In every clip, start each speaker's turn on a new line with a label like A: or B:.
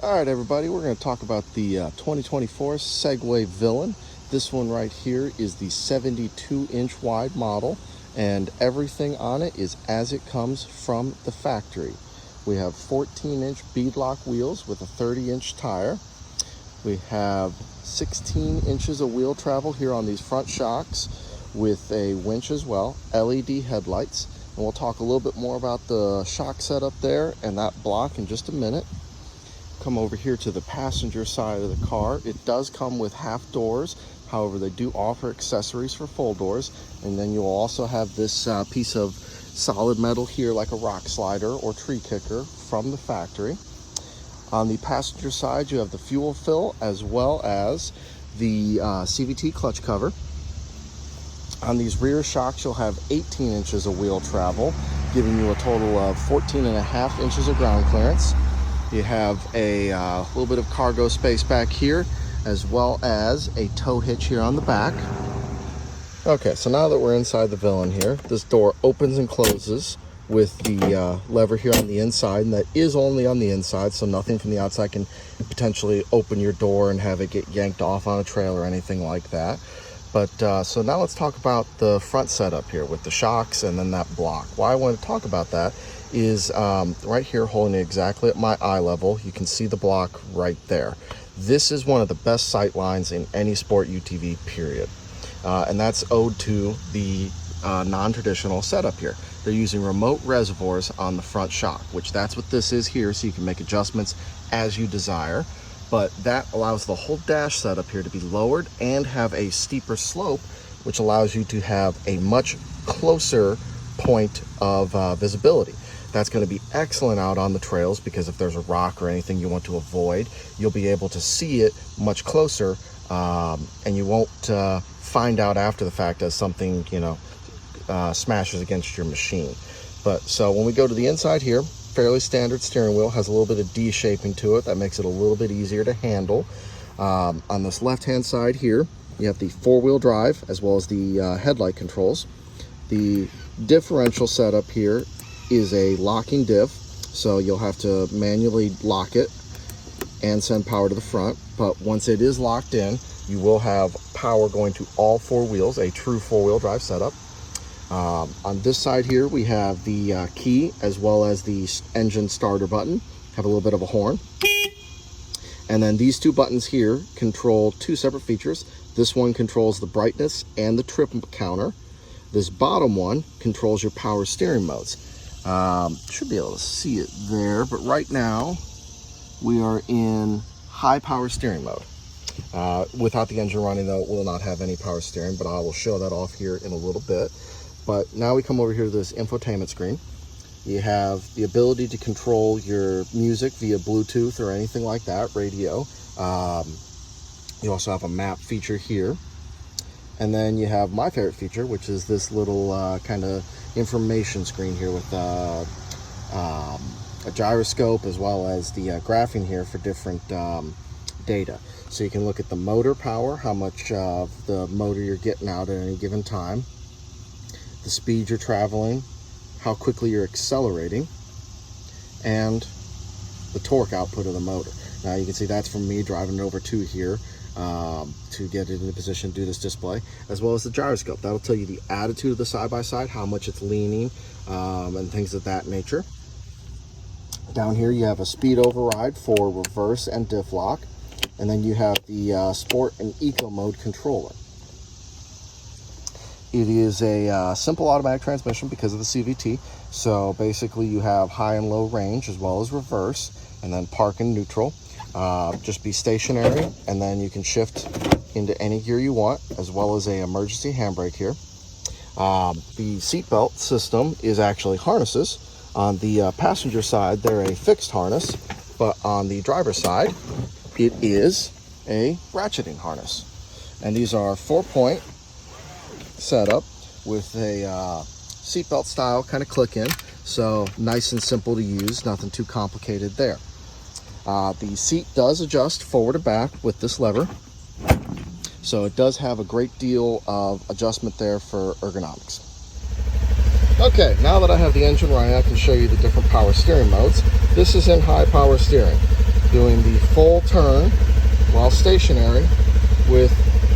A: All right, everybody, we're going to talk about the 2024 Segway Villain. This one right here is the 72-inch wide model, and everything on it is as it comes from the factory. We have 14-inch beadlock wheels with a 30-inch tire. We have 16 inches of wheel travel here on these front shocks with a winch as well, LED headlights, and we'll talk a little bit more about the shock setup there and that block in just a minute. Come over here to the passenger side of the car. It does come with half doors, however they do offer accessories for full doors, and then you'll also have this piece of solid metal here like a rock slider or tree kicker from the factory. On the passenger side you have the fuel fill as well as the CVT clutch cover. On these rear shocks you'll have 18 inches of wheel travel, giving you a total of 14.5 inches of ground clearance. You have a little bit of cargo space back here, as well as a tow hitch here on the back. Okay, so now that we're inside the Villain here, this door opens and closes with the lever here on the inside, and that is only on the inside, so nothing from the outside can potentially open your door and have it get yanked off on a trail or anything like that. But so now let's talk about the front setup here with the shocks and then that block. Why I want to talk about that is right here, holding it exactly at my eye level. You can see the block right there. This is one of the best sight lines in any sport UTV, period. And that's owed to the non-traditional setup here. They're using remote reservoirs on the front shock, which that's what this is here, so you can make adjustments as you desire. But that allows the whole dash setup here to be lowered and have a steeper slope, which allows you to have a much closer point of visibility. That's going to be excellent out on the trails, because if there's a rock or anything you want to avoid, you'll be able to see it much closer, and you won't find out after the fact as something, smashes against your machine. But so when we go to the inside here, fairly standard steering wheel, has a little bit of D-shaping to it. That makes it a little bit easier to handle. On this left-hand side here, you have the four-wheel drive as well as the headlight controls. The differential setup here is a locking diff, so you'll have to manually lock it and send power to the front. But once it is locked in, you will have power going to all four wheels, a true four-wheel drive setup. On this side here, we have the key as well as the engine starter button. Have a little bit of a horn. And then these two buttons here control two separate features. This one controls the brightness and the trip counter. This bottom one controls your power steering modes. Should be able to see it there, but right now we are in high power steering mode. Without the engine running though, it will not have any power steering, but I will show that off here in a little bit. But now we come over here to this infotainment screen. You have the ability to control your music via Bluetooth or anything like that, radio. You also have a map feature here. And then you have my favorite feature, which is this little kind of information screen here with a gyroscope as well as the graphing here for different data. So you can look at the motor power, how much of the motor you're getting out at any given time, the speed you're traveling, how quickly you're accelerating, and the torque output of the motor. Now you can see that's from me driving it over to here to get it in a position to do this display, as well as the gyroscope. That'll tell you the attitude of the side-by-side, how much it's leaning, and things of that nature. Down here you have a speed override for reverse and diff lock, and then you have the sport and eco mode controller. It is a simple automatic transmission because of the CVT, so basically you have high and low range as well as reverse, and then park and neutral. Just be stationary, and then you can shift into any gear you want, as well as a emergency handbrake here. The seatbelt system is actually harnesses. On the passenger side, they're a fixed harness, but on the driver's side, it is a ratcheting harness. And these are 4-point setup with a seatbelt style kind of click in, so nice and simple to use, nothing too complicated there. The seat does adjust forward or back with this lever, so it does have a great deal of adjustment there for ergonomics. Okay, now that I have the engine running, I can show you the different power steering modes. This is in high power steering. doing the full turn while stationary with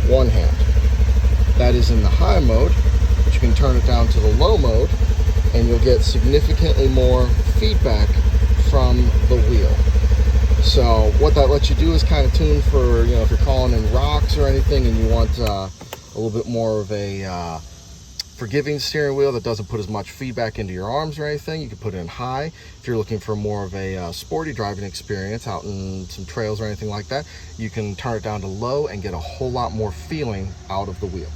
A: one hand. That is in the high mode, but you can turn it down to the low mode and you'll get significantly more feedback from the wheel. So what that lets you do is kind of tune for, if you're calling in rocks or anything and you want a little bit more of a forgiving steering wheel that doesn't put as much feedback into your arms or anything, you can put it in high. If you're looking for more of a sporty driving experience out in some trails or anything like that, you can turn it down to low and get a whole lot more feeling out of the wheel.